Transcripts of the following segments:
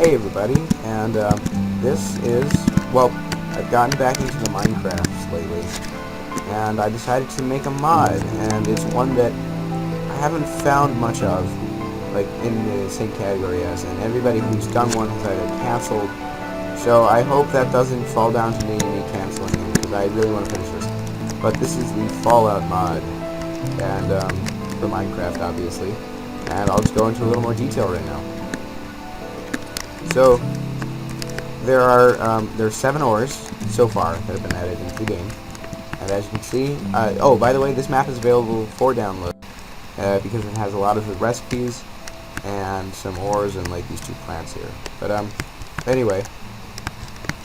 Hey everybody, and this is, well, I've gotten back into the Minecraft lately, and I decided to make a mod, and it's one that I haven't found much of, like, in the same category as, and everybody who's done one has either canceled, so I hope that doesn't fall down to me canceling it, because I really want to finish this. But this is the Fallout mod, and, for Minecraft, obviously, and I'll just go into a little more detail right now. So, there's 7 ores so far that have been added into the game, and as you can see, oh, by the way, this map is available for download, because it has a lot of the recipes, and some ores, and, like, these 2 plants here. But, anyway,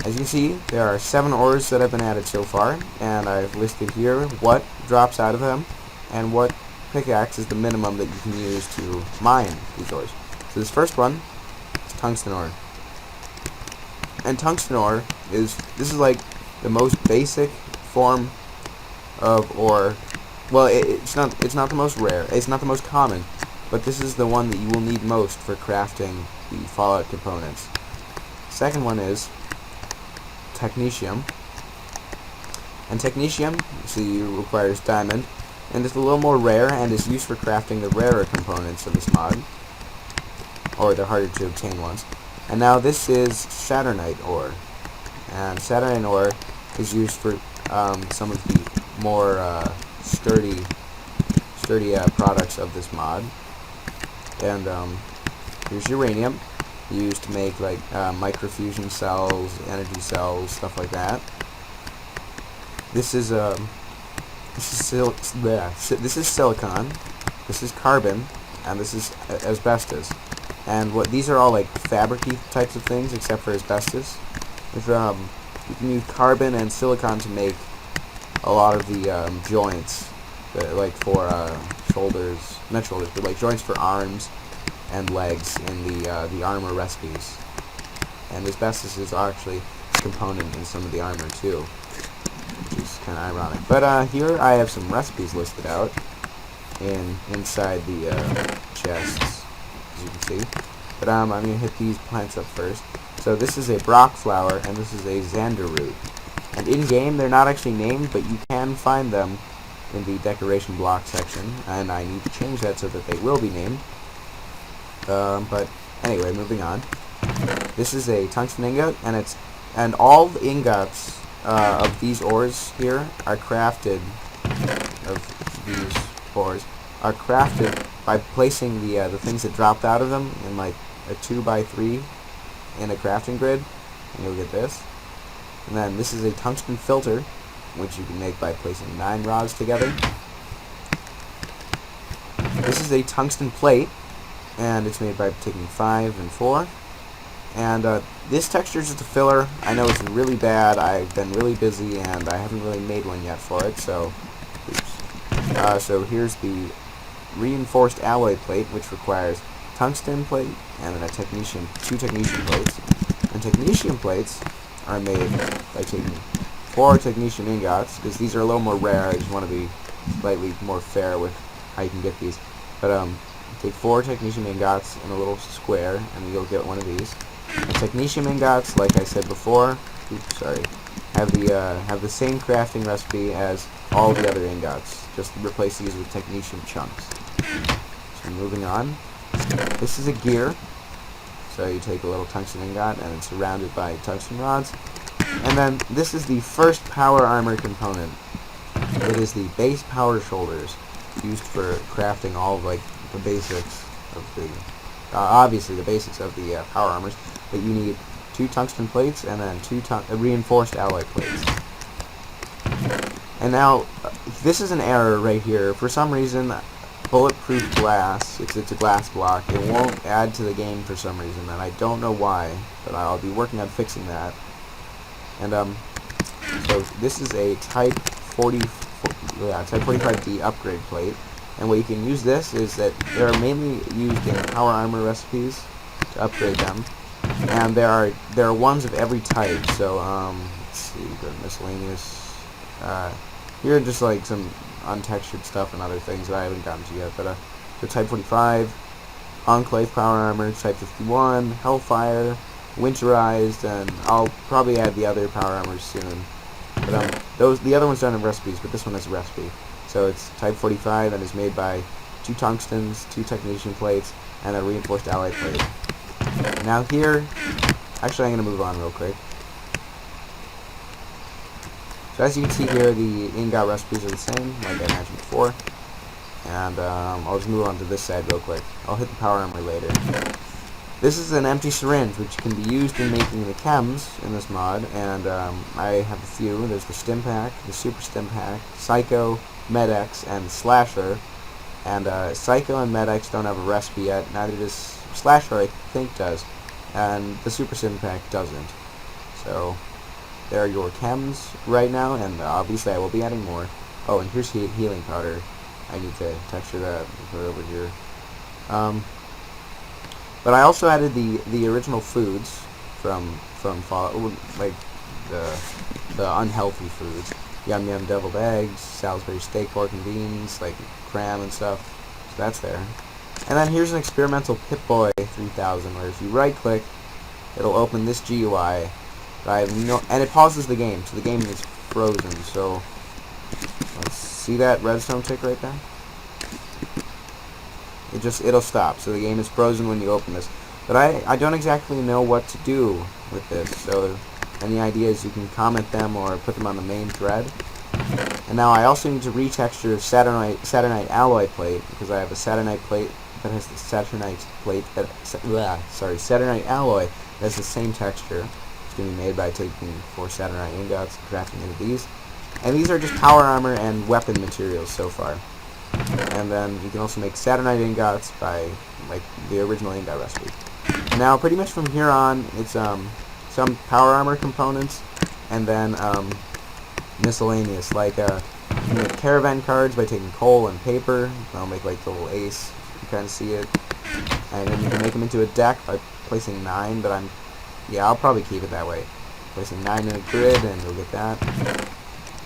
as you can see, there are 7 ores that have been added so far, and I've listed here what drops out of them, and what pickaxe is the minimum that you can use to mine these ores. So this first one is tungsten ore. And tungsten ore this is like the most basic form of ore. Well, it's not the most rare, it's not the most common, but this is the one that you will need most for crafting the Fallout components. Second one is technetium. And technetium, see, requires diamond, and it's a little more rare and is used for crafting the rarer components of this mod, or the harder to obtain ones. And now this is saturnite ore, and saturnite ore is used for some of the more sturdy products of this mod. And here's uranium, used to make like microfusion cells, energy cells, stuff like that. This is silicon, this is carbon, and this is asbestos. And these are all like fabric-y types of things, except for asbestos. You can use carbon and silicon to make a lot of the joints, like for shoulders, not shoulders, but like joints for arms and legs in the armor recipes. And asbestos is actually a component in some of the armor too, which is kind of ironic. But here I have some recipes listed out inside the chests, as you can see. But I'm going to hit these plants up first. So this is a Brock flower, and this is a Xander root. And in-game, they're not actually named, but you can find them in the decoration block section, and I need to change that so that they will be named. But anyway, moving on. This is a tungsten ingot, and all the ingots of these ores here are crafted, by placing the things that dropped out of them in like a 2x3 in a crafting grid, and you'll get this. And then this is a tungsten filter, which you can make by placing 9 rods together. This is a tungsten plate, and it's made by taking 5 and 4. And this texture is just a filler. I know it's really bad. I've been really busy, and I haven't really made one yet for it. So, oops. So here's the reinforced alloy plate, which requires tungsten plate and then 2 technetium plates. And technetium plates are made by taking 4 technetium ingots, because these are a little more rare. I just want to be slightly more fair with how you can get these. But take 4 technetium ingots in a little square, and you'll get one of these. And technetium ingots, like I said before, have the same crafting recipe as all the other ingots. Just replace these with technetium chunks. So moving on, this is a gear. So you take a little tungsten ingot, and it's surrounded by tungsten rods. And then this is the first power armor component. It is the base power shoulders, used for crafting all of like the basics of the, obviously the basics of the power armors. But you need 2 tungsten plates and then 2 reinforced alloy plates. And now, this is an error right here. For some reason, bulletproof glass, it's a glass block, it won't add to the game for some reason, and I don't know why, but I'll be working on fixing that. And so this is a Type 45D upgrade plate, and what you can use this is that they're mainly used in power armor recipes to upgrade them, and there are ones of every type. So let's see, go to Miscellaneous. Here are just like some untextured stuff and other things that I haven't gotten to yet, but the Type 45, Enclave Power Armor, Type 51, Hellfire, Winterized, and I'll probably add the other Power Armors soon. But the other ones don't have recipes, but this one has a recipe. So it's Type 45 and is made by 2 tungstens, 2 technetium plates, and a reinforced alloy plate. Now here, actually I'm going to move on real quick. So as you can see here, the ingot recipes are the same, like I mentioned before. And I'll just move on to this side real quick. I'll hit the power armor later. This is an empty syringe, which can be used in making the chems in this mod, and I have a few. There's the Stim Pack, the Super Stim Pack, Psycho, Med-X, and Slasher. And Psycho and Med-X don't have a recipe yet, neither does Slasher, I think, does. And the Super Stim Pack doesn't. So, there are your chems right now, and obviously I will be adding more. Oh, and here's healing powder. I need to texture that and put it over here. But I also added the original foods from Fallout, like the unhealthy foods. Yum Yum deviled eggs, Salisbury steak, pork and beans, like cram and stuff. So that's there. And then here's an experimental Pip-Boy 3000, where if you right click, it'll open this GUI. And it pauses the game, so the game is frozen. So let's see that redstone tick right there. It'll stop, so the game is frozen when you open this. But I don't exactly know what to do with this, so any ideas you can comment them or put them on the main thread. And now I also need to retexture Saturnite alloy plate, because I have a Saturnite plate that has the Saturnite alloy that has the same texture. It's going to be made by taking 4 Saturnite ingots and crafting into these. And these are just power armor and weapon materials so far. And then you can also make Saturnite ingots by like the original ingot recipe. And now pretty much from here on, it's some power armor components, and then miscellaneous, like you can make caravan cards by taking coal and paper. I'll make like the little ace, you kind of see it. And then you can make them into a deck by placing 9, but I'll probably keep it that way. Placing 9 in a grid, and you'll get that.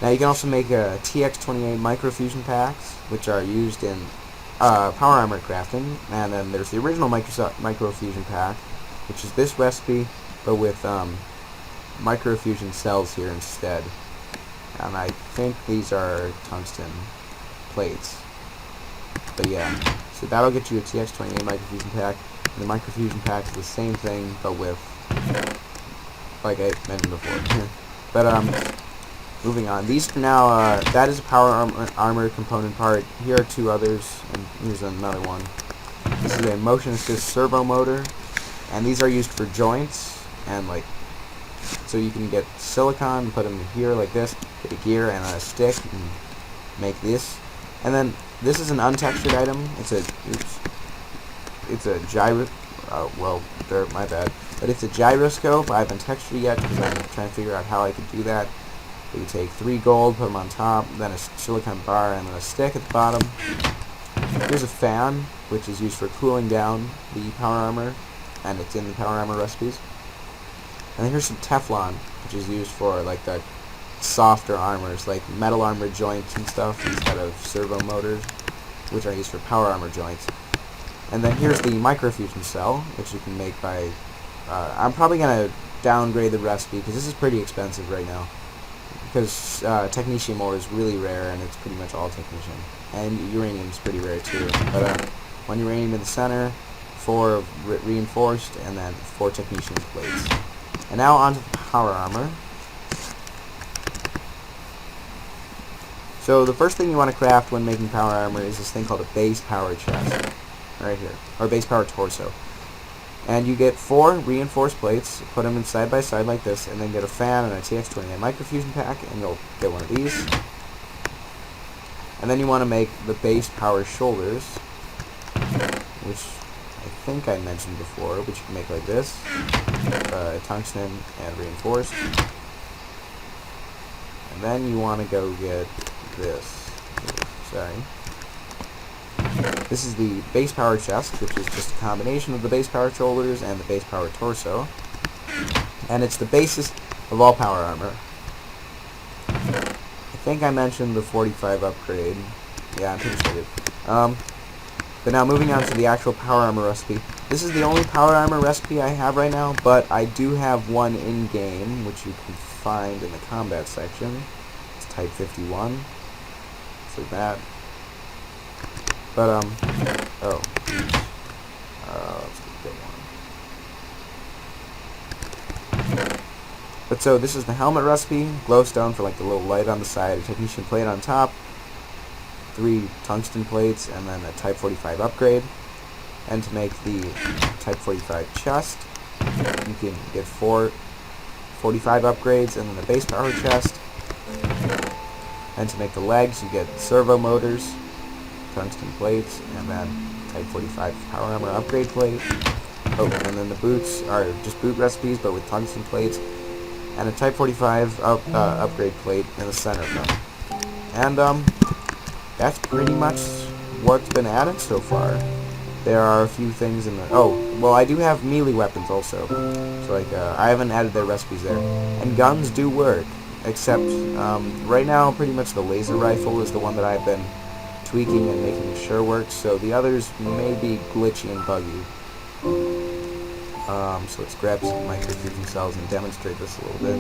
Now you can also make TX28 Microfusion Packs, which are used in power armor crafting. And then there's the original Microfusion Pack, which is this recipe, but with microfusion cells here instead. And I think these are tungsten plates. But yeah, so that'll get you a TX28 Microfusion Pack. And the Microfusion Pack is the same thing, but with, like I mentioned before. But moving on. These are now, that is a power armor component part. Here are 2 others, and here's another one. This is a motion assist servo motor, and these are used for joints, and like, so you can get silicon, put them here like this, get a gear and a stick, and make this. And then, this is an untextured item. It's a gyro, well, my bad. But it's a gyroscope. I haven't textured it yet, because I'm trying to figure out how I could do that. You take 3 gold, put them on top, then a silicon bar, and then a stick at the bottom. Here's a fan, which is used for cooling down the power armor, and it's in the power armor recipes. And then here's some Teflon, which is used for like the softer armors, like metal armor joints and stuff, instead of servo motors, which are used for power armor joints. And then here's the microfusion cell, which you can make by... I'm probably going to downgrade the recipe, because this is pretty expensive right now. Because technetium ore is really rare, and it's pretty much all technetium. And uranium is pretty rare too. But 1 uranium in the center, 4 reinforced, and then 4 technetium plates. And now onto the power armor. So the first thing you want to craft when making power armor is this thing called a base power chest. Right here. Or base power torso. And you get 4 reinforced plates, put them in side by side like this, and then get a fan and a TX28 Microfusion Pack, and you'll get one of these. And then you want to make the base power shoulders, which I think I mentioned before, which you can make like this, tungsten and reinforced. And then you want to go get this. Sorry. This is the base power chest, which is just a combination of the base power shoulders and the base power torso. And it's the basis of all power armor. I think I mentioned the 45 upgrade. Yeah, I'm pretty sure I did. But now moving on to the actual power armor recipe. This is the only power armor recipe I have right now, but I do have one in-game, which you can find in the combat section. It's type 51. So that. But, oh. Let's get one. But so, this is the helmet recipe. Glowstone for like the little light on the side, a technician plate on top, 3 tungsten plates, and then a type 45 upgrade. And to make the type 45 chest, you can get 4 45 upgrades, and then the base power chest. And to make the legs, you get servo motors, tungsten plates, and then type 45 power armor upgrade plate. Oh, and then the boots are just boot recipes, but with tungsten plates, and a type 45 upgrade plate in the center of them. And that's pretty much what's been added so far. There are a few things in the... Oh, well, I do have melee weapons also. So, like, I haven't added their recipes there. And guns do work, except right now, pretty much the laser rifle is the one that I've been tweaking and making sure works. So the others may be glitchy and buggy. So let's grab some microfusion cells and demonstrate this a little bit.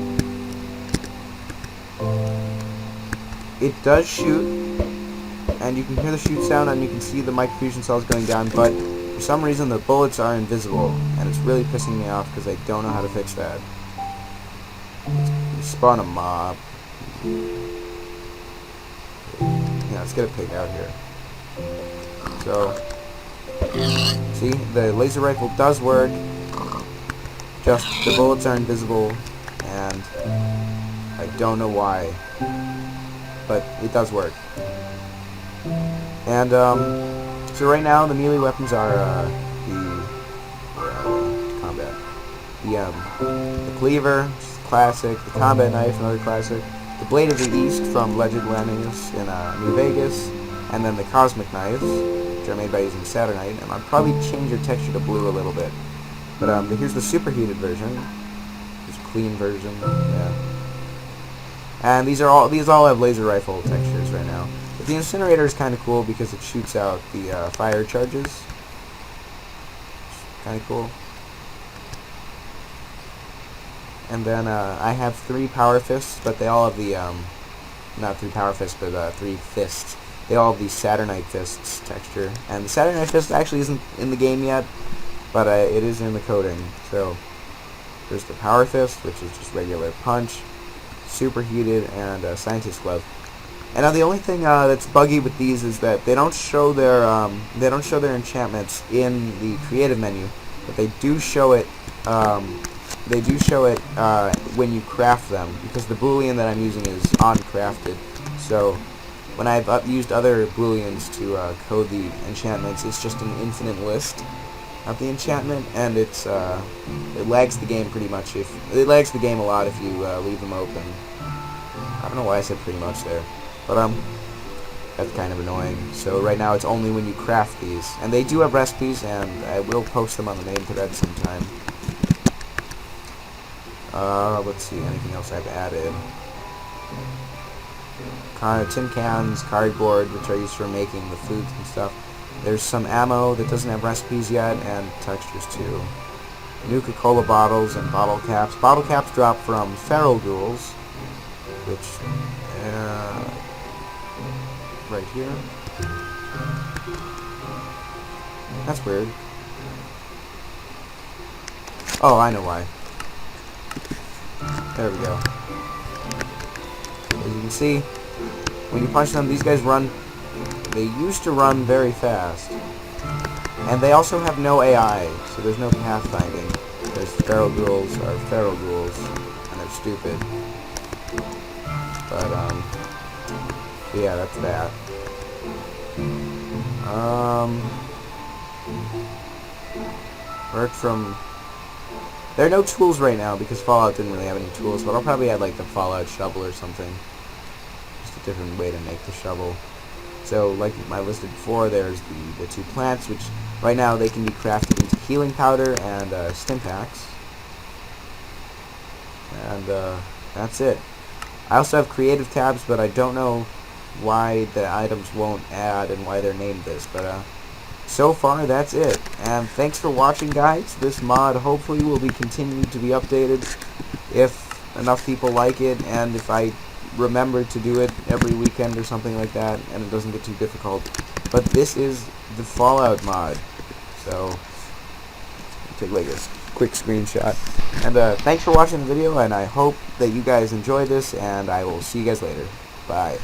It does shoot, and you can hear the shoot sound, and you can see the microfusion cells going down, but for some reason the bullets are invisible, and it's really pissing me off because I don't know how to fix that. Let's spawn a mob. Yeah, let's get a pig out here. So, see, the laser rifle does work, just the bullets are invisible, and I don't know why, but it does work. And, so right now the melee weapons are, combat. The cleaver, which is classic, the combat knife, another classic, the blade of the east from Miscellaneous in, New Vegas, and then the cosmic knives, which are made by using Saturnite, and I'll probably change your texture to blue a little bit. But, here's the superheated version, this clean version, yeah. And these all have laser rifle textures right now. But the incinerator is kind of cool because it shoots out the fire charges. Kind of cool. And then I have 3 power fists, but they all have the not 3 power fists, but 3 fists. They all have the Saturnite fists texture, and the Saturnite fist actually isn't in the game yet, but it is in the coding. So there's the power fist, which is just regular punch, superheated, and scientist glove. And now the only thing that's buggy with these is that they don't show their enchantments in the creative menu, but they do show it. When you craft them, because the boolean that I'm using is uncrafted. So when I've used other booleans to code the enchantments, it's just an infinite list of the enchantment, and it lags the game pretty much. It lags the game a lot if you leave them open. I don't know why I said pretty much there. But, that's kind of annoying. So right now it's only when you craft these. And they do have recipes, and I will post them on the main thread sometime. Let's see, anything else I've added. Tin cans, cardboard, which are used for making the foods and stuff. There's some ammo that doesn't have recipes yet, and textures too. Nuka Cola bottles and bottle caps. Bottle caps drop from feral ghouls, which, right here. That's weird. Oh, I know why. There we go. As you can see, when you punch them, these guys run. They used to run very fast. And they also have no AI, so there's no pathfinding. There's feral ghouls are feral ghouls, and they're stupid. But, yeah, that's that. Work from... There are no tools right now because Fallout didn't really have any tools, but I'll probably add like the Fallout shovel or something. Just a different way to make the shovel. So, like I listed before, there's the 2 plants, which right now they can be crafted into healing powder and stim packs. And that's it. I also have creative tabs, but I don't know why the items won't add and why they're named this. But so far that's it. And thanks for watching, guys. This mod hopefully will be continued to be updated if enough people like it, and if I remember to do it every weekend or something like that, and it doesn't get too difficult. But this is the Fallout mod, so take like a quick screenshot. And thanks for watching the video, and I hope that you guys enjoy this, and I will see you guys later. Bye.